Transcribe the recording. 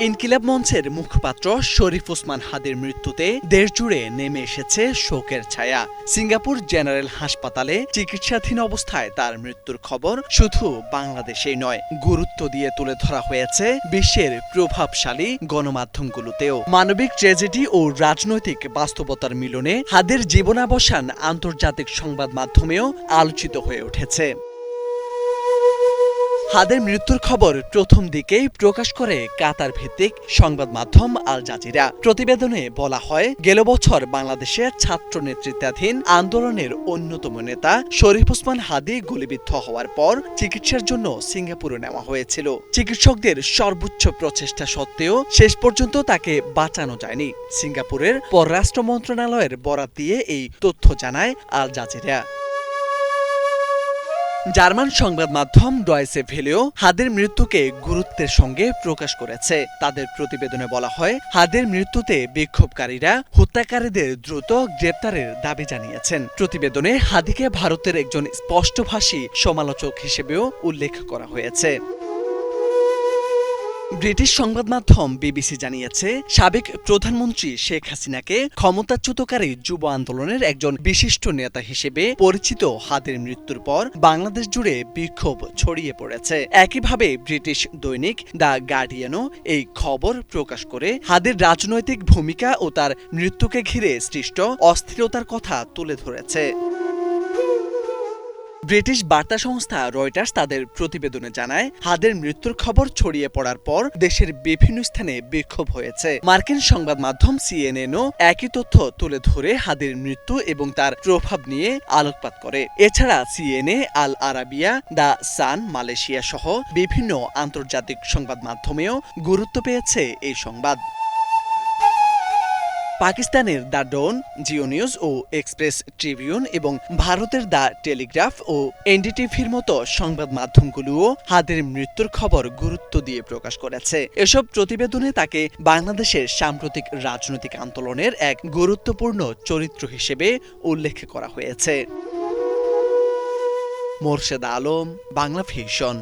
ইনকিলাব মঞ্চের মুখপাত্র শরীফ ওসমান হাদির মৃত্যুতে দেশজুড়ে নেমে এসেছে শোকের ছায়া। সিঙ্গাপুর জেনারেল হাসপাতালে চিকিৎসাধীন অবস্থায় তার মৃত্যুর খবর শুধু বাংলাদেশেই নয়, গুরুত্ব দিয়ে তুলে ধরা হয়েছে বিশ্বের প্রভাবশালী গণমাধ্যমগুলোতেও। মানবিক ট্র্যাজেডি ও রাজনৈতিক বাস্তবতার মিলনে হাদির জীবনাবসান আন্তর্জাতিক সংবাদ মাধ্যমেও আলোচিত হয়ে উঠেছে। হাদির মৃত্যুর খবর প্রথম দিকেই প্রকাশ করে কাতার ভিত্তিক সংবাদ মাধ্যম আল জাজিরা। প্রতিবেদনে বলা হয়, গেল বছর বাংলাদেশের ছাত্র নেতৃত্বাধীন আন্দোলনের অন্যতম নেতা শরীফ ওসমান হাদি গুলিবিদ্ধ হওয়ার পর চিকিৎসার জন্য সিঙ্গাপুরে নেওয়া হয়েছিল। চিকিৎসকদের সর্বোচ্চ প্রচেষ্টা সত্ত্বেও শেষ পর্যন্ত তাকে বাঁচানো যায়নি। সিঙ্গাপুরের পররাষ্ট্র মন্ত্রণালয়ের বরাত দিয়ে এই তথ্য জানায় আল জাজিরা। জার্মান সংবাদ মাধ্যম ডয়েচে ভেলেও হাদির মৃত্যুকে গুরুত্বের সঙ্গে প্রকাশ করেছে। তাদের প্রতিবেদনে বলা হয়, হাদির মৃত্যুতে বিক্ষোভকারীরা হত্যাকারীদের দ্রুত গ্রেপ্তারের দাবি জানিয়েছেন। প্রতিবেদনে হাদিকে ভারতের একজন স্পষ্টভাষী সমালোচক হিসেবেও উল্লেখ করা হয়েছে। ব্রিটিশ সংবাদ মাধ্যম বিবিসি জানিয়েছে, সাবেক প্রধানমন্ত্রী শেখ হাসিনাকে ক্ষমতাচ্যুতকারী যুব আন্দোলনের একজন বিশিষ্ট নেতা হিসেবে পরিচিত হাদির মৃত্যুর পর বাংলাদেশ জুড়ে বিক্ষোভ ছড়িয়ে পড়েছে। একইভাবে ব্রিটিশ দৈনিক দ্য গার্ডিয়ানও এই খবর প্রকাশ করে হাদির রাজনৈতিক ভূমিকা ও তার মৃত্যুকে ঘিরে সৃষ্ট অস্থিরতার কথা তুলে ধরেছে। ব্রিটিশ বার্তা সংস্থা রয়টার্স তাদের প্রতিবেদনে জানায়, হাদির মৃত্যুর খবর ছড়িয়ে পড়ার পর দেশের বিভিন্ন স্থানে বিক্ষোভ হয়েছে। মার্কিন সংবাদ মাধ্যম সিএনএনও একই তথ্য তুলে ধরে হাদির মৃত্যু এবং তার প্রভাব নিয়ে আলোকপাত করে। এছাড়া CNA, Al Arabiya, the sun Malaysia সহ বিভিন্ন আন্তর্জাতিক সংবাদ মাধ্যমেও গুরুত্ব পেয়েছে এই সংবাদ। পাকিস্তানের দ্য ডন, জিও নিউজ ও এক্সপ্রেস ট্রিবিউন এবং ভারতের দ্য টেলিগ্রাফ ও এনডিটিভির মতো সংবাদ মাধ্যমগুলোও হাদির মৃত্যুর খবর গুরুত্ব দিয়ে প্রকাশ করেছে। এসব প্রতিবেদনে তাকে বাংলাদেশের সাম্প্রতিক রাজনৈতিক আন্দোলনের এক গুরুত্বপূর্ণ চরিত্র হিসেবে উল্লেখ করা হয়েছে। মোরশেদ আলম, বাংলা ভিশন।